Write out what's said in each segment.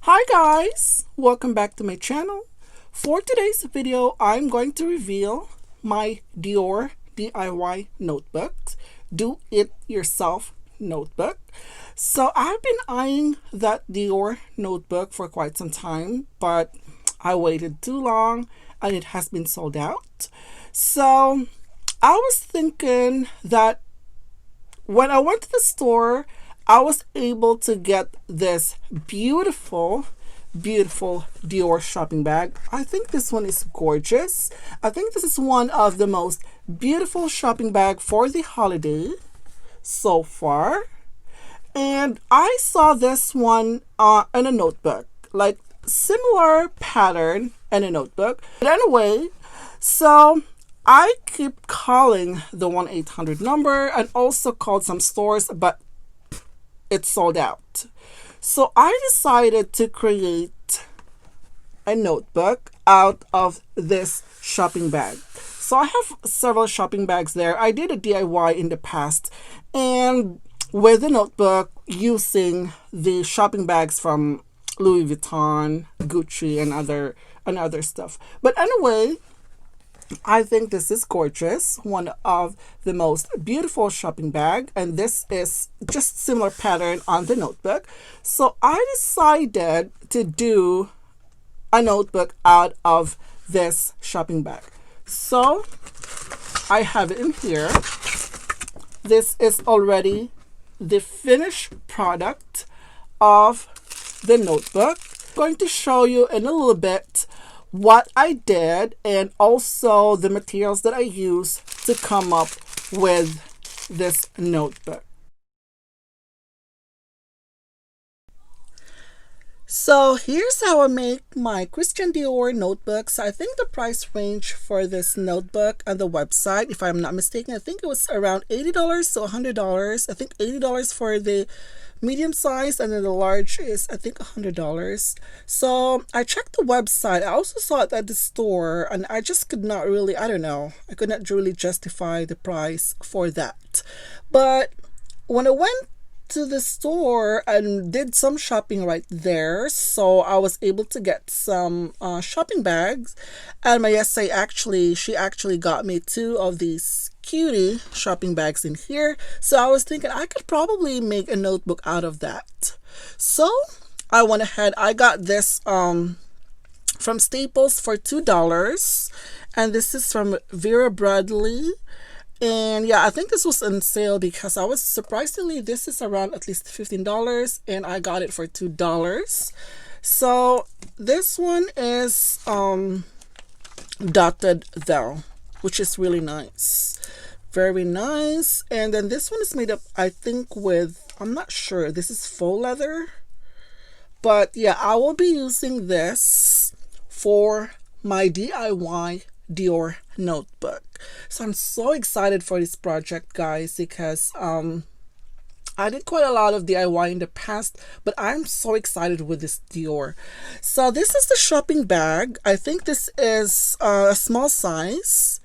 Hi guys, welcome back to my channel. For today's video, I'm going to reveal my Dior DIY notebook, do it yourself notebook. So I've been eyeing that Dior notebook for quite some time, but I waited too long and it has been sold out. So I was thinking that when I went to the store, I was able to get this beautiful Dior shopping bag. I think this one is gorgeous. I think this is one of the most beautiful shopping bag for the holiday so far. And I saw this one in a notebook, like similar pattern in a notebook. But anyway, so I keep calling the 1-800 number and also called some stores, but it's sold out. So I decided to create a notebook out of this shopping bag. So I have several shopping bags there. I did a DIY in the past, and with the notebook using the shopping bags from Louis Vuitton, Gucci, and other stuff. But anyway, I think this is gorgeous, one of the most beautiful shopping bag, and this is just similar pattern on the notebook. So I decided to do a notebook out of this shopping bag. So I have it in here. This is already the finished product of the notebook. I'm going to show you in a little bit what I did and also the materials that I use to come up with this notebook. So here's how I make my Christian Dior notebooks. I think the price range for this notebook on the website, if I'm not mistaken, I think it was around $80 to $100. I think $80 for the medium size, and then the large is I think $100. So I checked the website. I also saw it at the store, and I just could not really, I could not really justify the price for that. But when I went to the store and did some shopping right there, so I was able to get some shopping bags, and my she actually got me two of these cutie shopping bags in here. So I was thinking I could probably make a notebook out of that. So I went ahead, I got this from Staples for $2, and this is from Vera Bradley. And yeah, I think this was on sale because I was surprisingly, this is around at least $15, and I got it for $2. So this one is dotted though, which is really nice, very nice. And then this one is made up, I think, with, I'm not sure, this is faux leather, but yeah, I will be using this for my DIY Dior notebook. So I'm so excited for this project, guys, because I did quite a lot of DIY in the past, but I'm so excited with this Dior. So this is the shopping bag. I think this is a small size,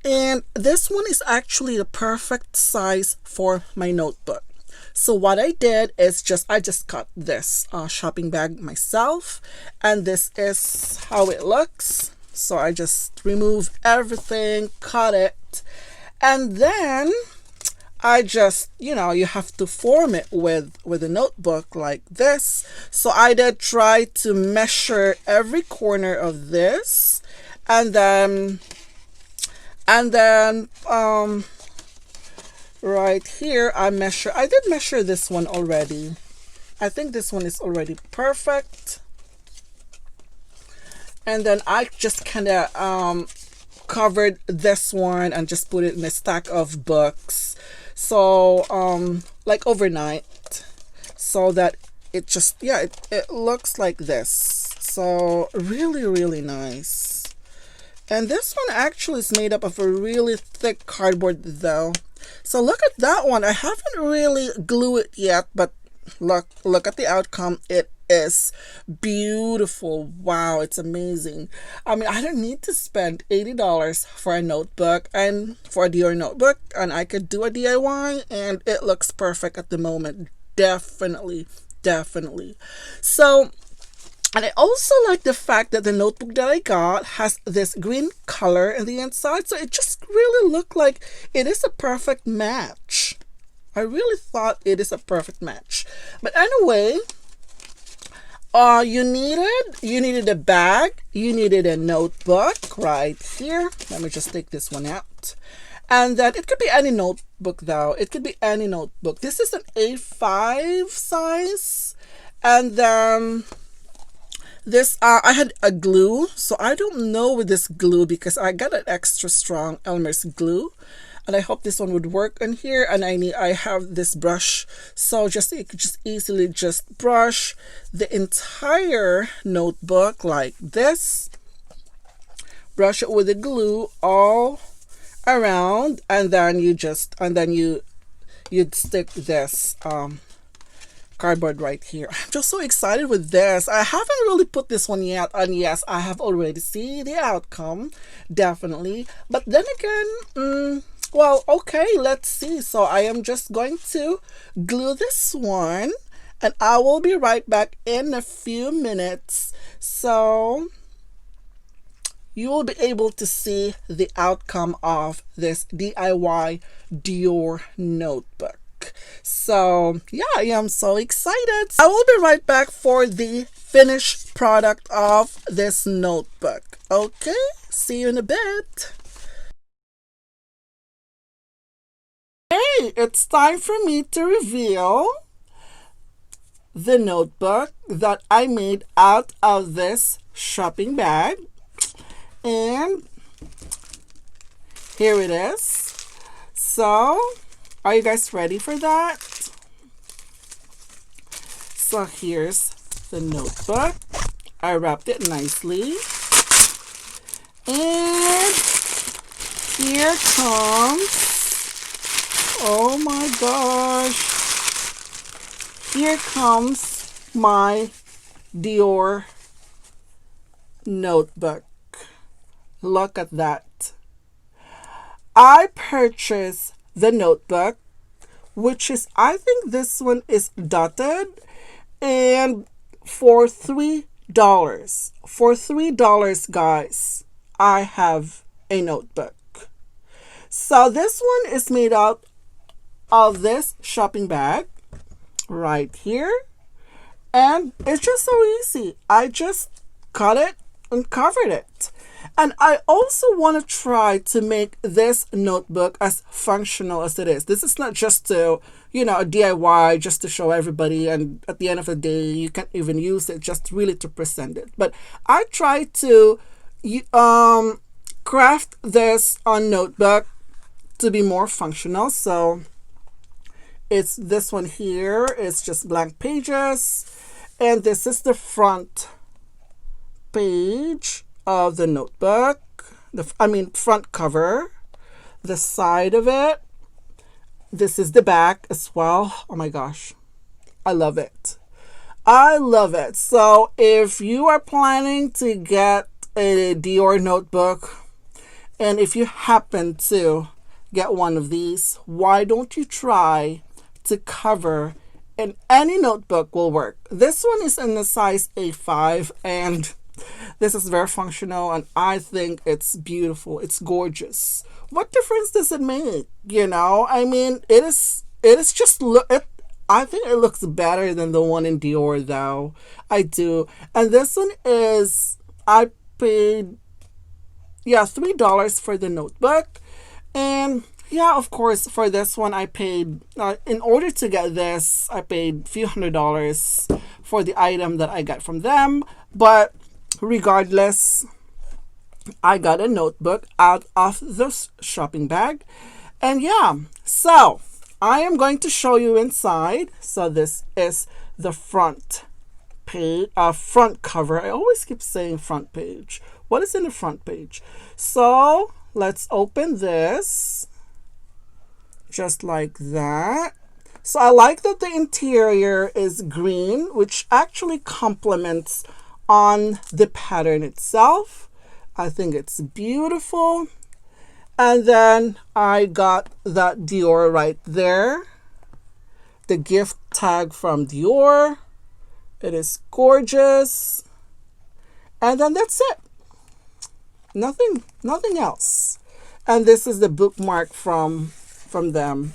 and this one is actually the perfect size for my notebook. So what I did is I just cut this shopping bag myself, and this is how it looks. So I just remove everything, cut it, and then I just, you have to form it with a notebook like this. So I did try to measure every corner of this, and then right here I did measure this one already. I think this one is already perfect. And then I just kind of covered this one and just put it in a stack of books. So like overnight, so that it just, yeah, it looks like this. So really nice. And this one actually is made up of a really thick cardboard though. So look at that one. I haven't really glued it yet, but look at the outcome. It is beautiful. Wow, it's amazing. I mean, I don't need to spend $80 for a notebook and for a Dior notebook, and I could do a DIY and it looks perfect at the moment. Definitely. So And I also like the fact that the notebook that I got has this green color in the inside. So it just really looked like it is a perfect match. I really thought it is a perfect match. But anyway, you needed a bag, you needed a notebook right here. Let me just take this one out. And then it could be any notebook though. It could be any notebook. This is an A5 size. And then this, I had a glue, so I don't know with this glue because I got an extra strong Elmer's glue, and I hope this one would work on here. And I have this brush, so you could just easily just brush the entire notebook like this. Brush it with the glue all around, and then you'd stick this cardboard right here. I'm just so excited with this. I haven't really put this one yet, and yes, I have already seen the outcome, definitely. But then again, well, okay, let's see. So I am just going to glue this one, and I will be right back in a few minutes. So you will be able to see the outcome of this DIY Dior notebook. So yeah, I am so excited. I will be right back for the finished product of this notebook. Okay, see you in a bit. Hey, it's time for me to reveal the notebook that I made out of this shopping bag. And here it is. So are you guys ready for that? So here's the notebook. I wrapped it nicely. And here comes, oh my gosh, here comes my Dior notebook. Look at that. I purchased the notebook, which is, I think this one is dotted, and for $3. For $3, guys, I have a notebook. So this one is made out of this shopping bag right here, and it's just so easy. I just cut it and covered it. And I also want to try to make this notebook as functional as it is. This is not just to, a DIY just to show everybody, and at the end of the day you can't even use it, just really to present it. But I try to craft this on notebook to be more functional. So it's this one here. It's just blank pages, and this is the front page of the notebook, front cover, the side of it. This is the back as well. Oh my gosh, I love it. I love it. So if you are planning to get a Dior notebook, and if you happen to get one of these, why don't you try to cover, and any notebook will work. This one is in the size A5, and this is very functional, and I think it's beautiful. It's gorgeous. What difference does it make? It is just I think it looks better than the one in Dior though. I do. And this one is, I paid, $3 for the notebook. And yeah, of course, for this one I paid, in order to get this, I paid a few $100s for the item that I got from them. But regardless, I got a notebook out of this shopping bag. And yeah, so I am going to show you inside. So this is the front page, front cover. I always keep saying front page. What is in the front page? So let's open this just like that. So I like that the interior is green, which actually complements on the pattern itself. I think it's beautiful. And then I got that Dior right there, the gift tag from Dior. It is gorgeous. And then that's it. Nothing else. And this is the bookmark from them.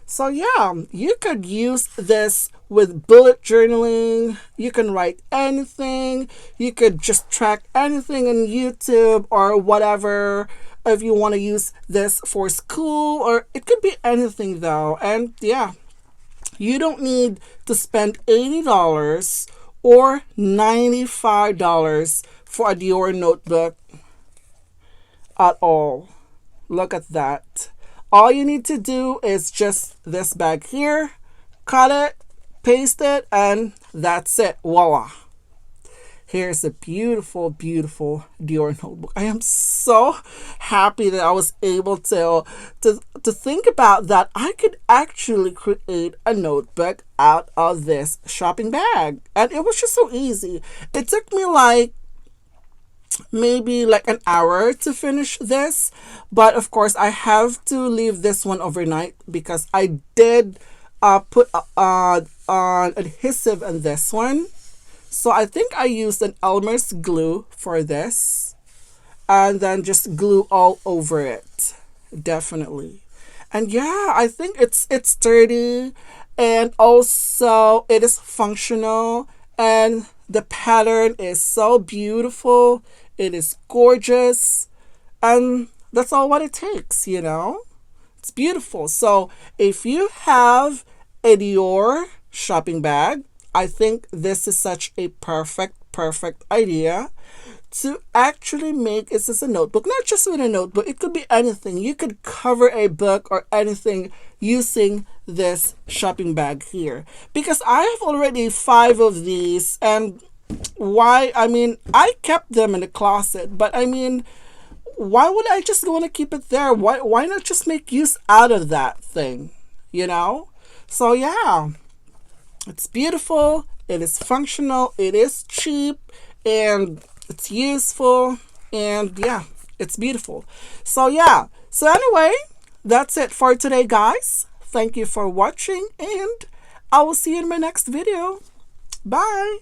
So yeah, you could use this with bullet journaling. You can write anything. You could just track anything on YouTube or whatever. If you want to use this for school, or it could be anything though. And yeah, you don't need to spend $80 or $95 for a Dior notebook at all. Look at that. All you need to do is just this bag here, cut it, paste it, and that's it. Voila. Here's a beautiful, beautiful Dior notebook. I am so happy that I was able to think about that. I could actually create a notebook out of this shopping bag. And it was just so easy. It took me maybe like an hour to finish this, but of course I have to leave this one overnight because I did put on adhesive on this one. So I think I used an Elmer's glue for this, and then just glue all over it. Definitely. And yeah, I think it's sturdy, and also it is functional, and the pattern is so beautiful. It is gorgeous, and that's all what it takes, you know? It's beautiful. So if you have a Dior shopping bag, I think this is such a perfect idea to actually make this as a notebook. Not just with a notebook, it could be anything. You could cover a book or anything using this shopping bag here. Because I have already 5 of these, and I kept them in the closet, but why would I just want to keep it there? Why not just make use out of that thing, you know? So yeah, it's beautiful, it is functional, it is cheap, and it's useful, and yeah, it's beautiful. So yeah, so anyway, that's it for today, guys. Thank you for watching, and I will see you in my next video. Bye.